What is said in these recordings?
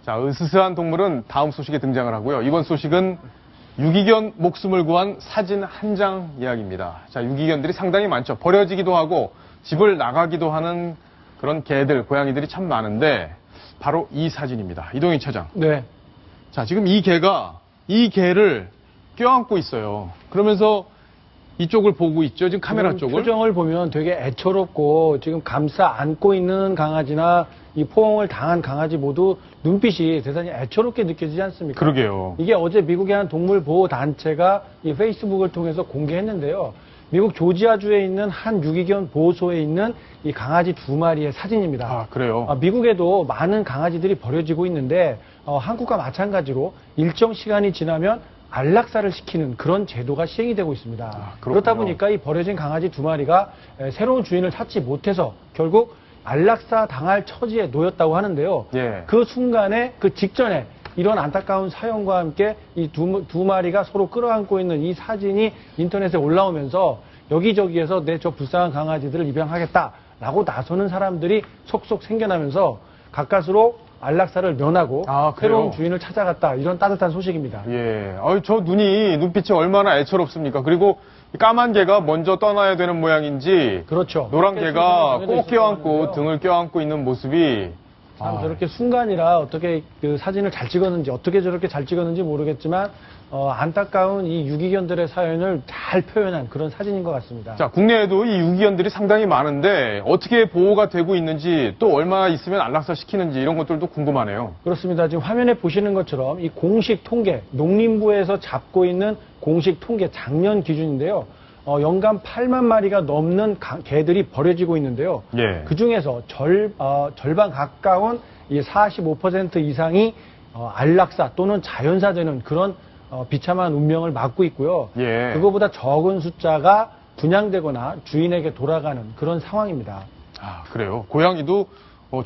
자, 으스스한 동물은 다음 소식에 등장을 하고요. 이번 소식은 유기견 목숨을 구한 사진 한 장 이야기입니다. 자, 유기견들이 상당히 많죠. 버려지기도 하고 집을 나가기도 하는 그런 개들, 고양이들이 참 많은데 바로 이 사진입니다. 이동희 차장. 네. 자, 지금 이 개를 껴안고 있어요. 그러면서 이쪽을 보고 있죠. 지금 카메라 쪽을. 표정을 보면 되게 애처롭고 지금 감싸 안고 있는 강아지나 이 포옹을 당한 강아지 모두 눈빛이 대단히 애처롭게 느껴지지 않습니까? 그러게요. 이게 어제 미국의 한 동물 보호 단체가 이 페이스북을 통해서 공개했는데요. 미국 조지아주에 있는 한 유기견 보호소에 있는 이 강아지 2마리의 사진입니다. 아, 그래요? 미국에도 많은 강아지들이 버려지고 있는데 한국과 마찬가지로 일정 시간이 지나면 안락사를 시키는 그런 제도가 시행이 되고 있습니다. 그렇다 보니까 이 버려진 강아지 2마리가 새로운 주인을 찾지 못해서 결국 안락사 당할 처지에 놓였다고 하는데요. 예. 그 순간에, 그 직전에 이런 안타까운 사연과 함께 이 두 마리가 서로 끌어안고 있는 이 사진이 인터넷에 올라오면서 여기저기에서 내 저 불쌍한 강아지들을 입양하겠다라고 나서는 사람들이 속속 생겨나면서 가까스로 안락사를 면하고 새로운 주인을 찾아갔다. 이런 따뜻한 소식입니다. 예. 저 눈빛이 얼마나 애처롭습니까? 그리고 까만 개가 먼저 떠나야 되는 모양인지. 그렇죠. 노란 개가 꼭 껴안고 등을 껴안고 있는 모습이. 참 저렇게 순간이라 어떻게 그 사진을 잘 찍었는지 어떻게 저렇게 잘 찍었는지 모르겠지만 안타까운 이 유기견들의 사연을 잘 표현한 그런 사진인 것 같습니다. 자, 국내에도 이 유기견들이 상당히 많은데 어떻게 보호가 되고 있는지 또 얼마나 있으면 안락사 시키는지 이런 것들도 궁금하네요. 그렇습니다. 지금 화면에 보시는 것처럼 이 공식 통계, 농림부에서 잡고 있는 공식 통계 작년 기준인데요. 연간 8만 마리가 넘는 개들이 버려지고 있는데요. 예. 그 중에서 절반 가까운 이 45% 이상이 안락사 또는 자연사되는 그런 비참한 운명을 맞고 있고요. 예. 그거보다 적은 숫자가 분양되거나 주인에게 돌아가는 그런 상황입니다. 아, 그래요. 고양이도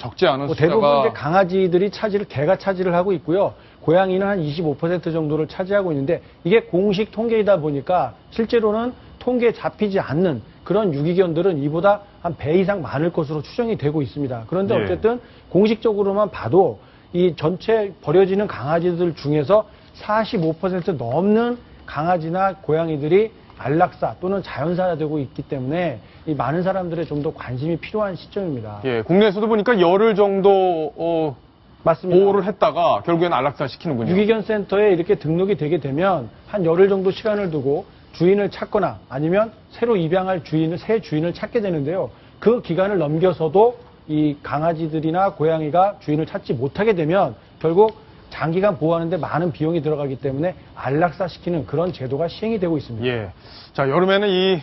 적지 않은 숫자가. 대부분 이제 강아지들이 개가 차지를 하고 있고요. 고양이는 한 25% 정도를 차지하고 있는데 이게 공식 통계이다 보니까 실제로는 통계에 잡히지 않는 그런 유기견들은 이보다 한 배 이상 많을 것으로 추정이 되고 있습니다. 그런데 어쨌든 공식적으로만 봐도 이 전체 버려지는 강아지들 중에서 45% 넘는 강아지나 고양이들이 안락사 또는 자연사되고 있기 때문에 이 많은 사람들의 좀 더 관심이 필요한 시점입니다. 예, 국내에서도 보니까 열흘 정도 맞습니다. 보호를 했다가 결국에는 안락사 시키는군요. 유기견 센터에 이렇게 등록이 되게 되면 한 열흘 정도 시간을 두고 주인을 찾거나 아니면 새로 입양할 새 주인을 찾게 되는데요. 그 기간을 넘겨서도 이 강아지들이나 고양이가 주인을 찾지 못하게 되면 결국 장기간 보호하는데 많은 비용이 들어가기 때문에 안락사시키는 그런 제도가 시행이 되고 있습니다. 예. 자, 여름에는 이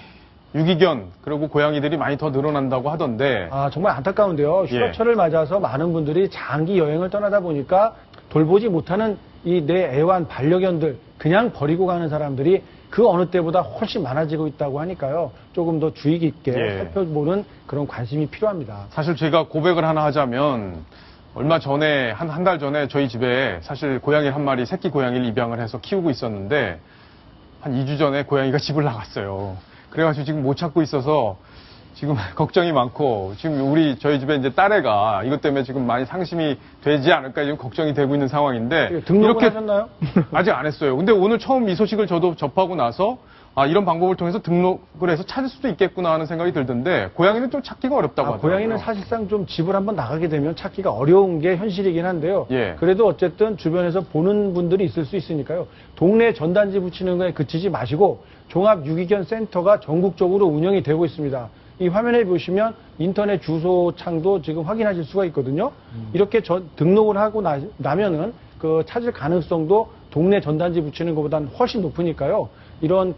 유기견 그리고 고양이들이 많이 더 늘어난다고 하던데. 정말 안타까운데요. 휴가철을 맞아서 많은 분들이 장기 여행을 떠나다 보니까 돌보지 못하는 이 내 애완 반려견들 그냥 버리고 가는 사람들이 그 어느 때보다 훨씬 많아지고 있다고 하니까요. 조금 더 주의 깊게 살펴보는 그런 관심이 필요합니다. 사실 제가 고백을 하나 하자면 얼마 전에 한 달 전에 저희 집에 사실 고양이 한 마리 새끼 고양이를 입양을 해서 키우고 있었는데 한 2주 전에 고양이가 집을 나갔어요. 그래가지고 지금 못 찾고 있어서 지금 걱정이 많고 지금 저희 집에 이제 딸애가 이것 때문에 지금 많이 상심이 되지 않을까 지금 걱정이 되고 있는 상황인데 등록을 하셨나요? 아직 안 했어요. 근데 오늘 처음 이 소식을 저도 접하고 나서 이런 방법을 통해서 등록을 해서 찾을 수도 있겠구나 하는 생각이 들던데 고양이는 좀 찾기가 어렵다고 하더라고요. 고양이는 사실상 좀 집을 한번 나가게 되면 찾기가 어려운 게 현실이긴 한데요. 예. 그래도 어쨌든 주변에서 보는 분들이 있을 수 있으니까요. 동네 전단지 붙이는 거에 그치지 마시고 종합 유기견 센터가 전국적으로 운영이 되고 있습니다. 이 화면에 보시면 인터넷 주소창도 지금 확인하실 수가 있거든요. 이렇게 등록을 하고 나면은 그 찾을 가능성도 동네 전단지 붙이는 것보다는 훨씬 높으니까요. 이런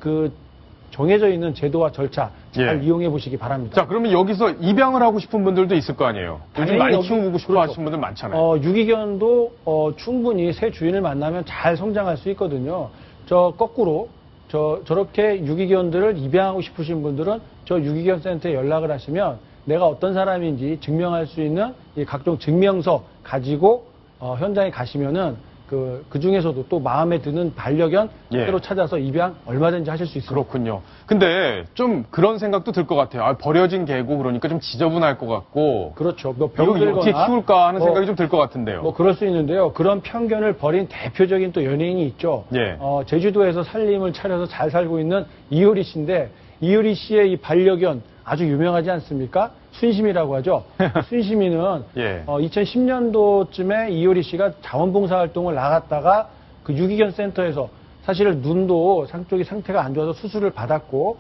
정해져 있는 제도와 절차 잘 이용해 보시기 바랍니다. 자, 그러면 여기서 입양을 하고 싶은 분들도 있을 거 아니에요? 요즘 많이 키우고 싶어 하시는 분들 많잖아요. 유기견도 충분히 새 주인을 만나면 잘 성장할 수 있거든요. 거꾸로 저렇게 유기견들을 입양하고 싶으신 분들은 저 유기견 센터에 연락을 하시면 내가 어떤 사람인지 증명할 수 있는 이 각종 증명서 가지고 현장에 가시면은 그 중에서도 또 마음에 드는 반려견 예. 새로 찾아서 입양 얼마든지 하실 수 있습니다. 그렇군요. 근데 좀 그런 생각도 들 것 같아요. 아, 버려진 개고 그러니까 좀 지저분할 것 같고. 그렇죠. 뭐 이거 어떻게 병들거나 키울까 하는 뭐 생각이 좀 들 것 같은데요. 뭐 그럴 수 있는데요. 그런 편견을 버린 대표적인 또 연예인이 있죠. 예. 제주도에서 살림을 차려서 잘 살고 있는 이효리 씨인데 이효리 씨의 이 반려견 아주 유명하지 않습니까? 순심이라고 하죠. 순심이는 예. 2010년도쯤에 이효리 씨가 자원봉사 활동을 나갔다가 그 유기견 센터에서 사실은 눈도 한쪽이 상태가 안 좋아서 수술을 받았고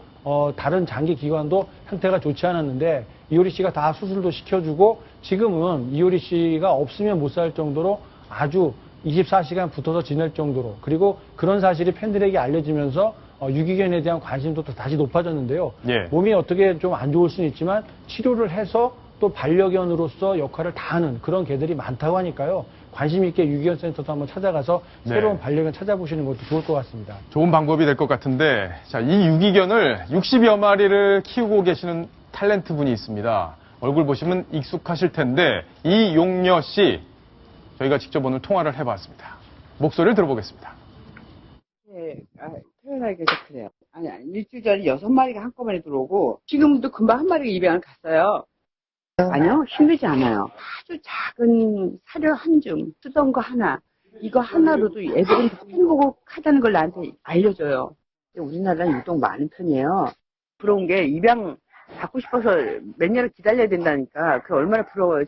다른 장기 기관도 상태가 좋지 않았는데 이효리 씨가 다 수술도 시켜주고 지금은 이효리 씨가 없으면 못 살 정도로 아주 24시간 붙어서 지낼 정도로 그리고 그런 사실이 팬들에게 알려지면서 유기견에 대한 관심도 또 다시 높아졌는데요. 예. 몸이 어떻게 좀 안 좋을 수는 있지만 치료를 해서 또 반려견으로서 역할을 다하는 그런 개들이 많다고 하니까요. 관심 있게 유기견 센터도 한번 찾아가서 네. 새로운 반려견 찾아보시는 것도 좋을 것 같습니다. 좋은 방법이 될 것 같은데, 자, 이 유기견을 60여 마리를 키우고 계시는 탤런트 분이 있습니다. 얼굴 보시면 익숙하실 텐데, 이용녀 씨, 저희가 직접 오늘 통화를 해봤습니다. 목소리를 들어보겠습니다. 네, 태어나기 전에 그래요. 아니, 일주일 전에 6마리가 한꺼번에 들어오고, 지금도 금방 한 마리가 입양을 갔어요. 아니요, 힘들지 않아요. 아주 작은 사료 한 줌, 쓰던 거 하나, 이거 하나로도 애들은 행복하다는 걸 나한테 알려줘요. 우리나라는 유독 많은 편이에요. 부러운 게 입양 받고 싶어서 몇 년을 기다려야 된다니까, 그 얼마나 부러워요.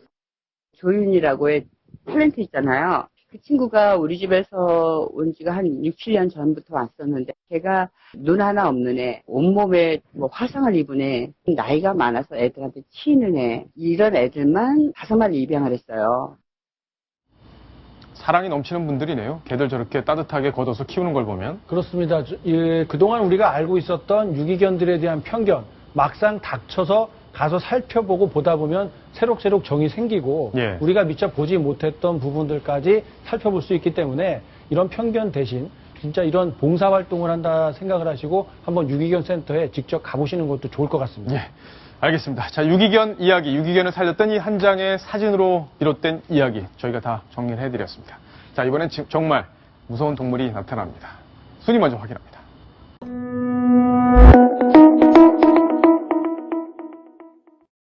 조윤이라고의 탤런트 있잖아요. 그 친구가 우리 집에서 온 지가 한 6, 7년 전부터 왔었는데 걔가 눈 하나 없는 애, 온몸에 뭐 화상을 입은 애, 나이가 많아서 애들한테 치이는 애, 이런 애들만 5마리 입양을 했어요. 사랑이 넘치는 분들이네요. 개들 저렇게 따뜻하게 걷어서 키우는 걸 보면. 그렇습니다. 그동안 우리가 알고 있었던 유기견들에 대한 편견, 막상 닥쳐서 가서 살펴보고 보다 보면 새록새록 정이 생기고 예. 우리가 미처 보지 못했던 부분들까지 살펴볼 수 있기 때문에 이런 편견 대신 진짜 이런 봉사활동을 한다 생각을 하시고 한번 유기견 센터에 직접 가보시는 것도 좋을 것 같습니다. 예. 알겠습니다. 자, 유기견 이야기, 유기견을 살렸던 이 한 장의 사진으로 비롯된 이야기, 저희가 다 정리를 해드렸습니다. 자, 이번엔 정말 무서운 동물이 나타납니다. 순위 먼저 확인합니다.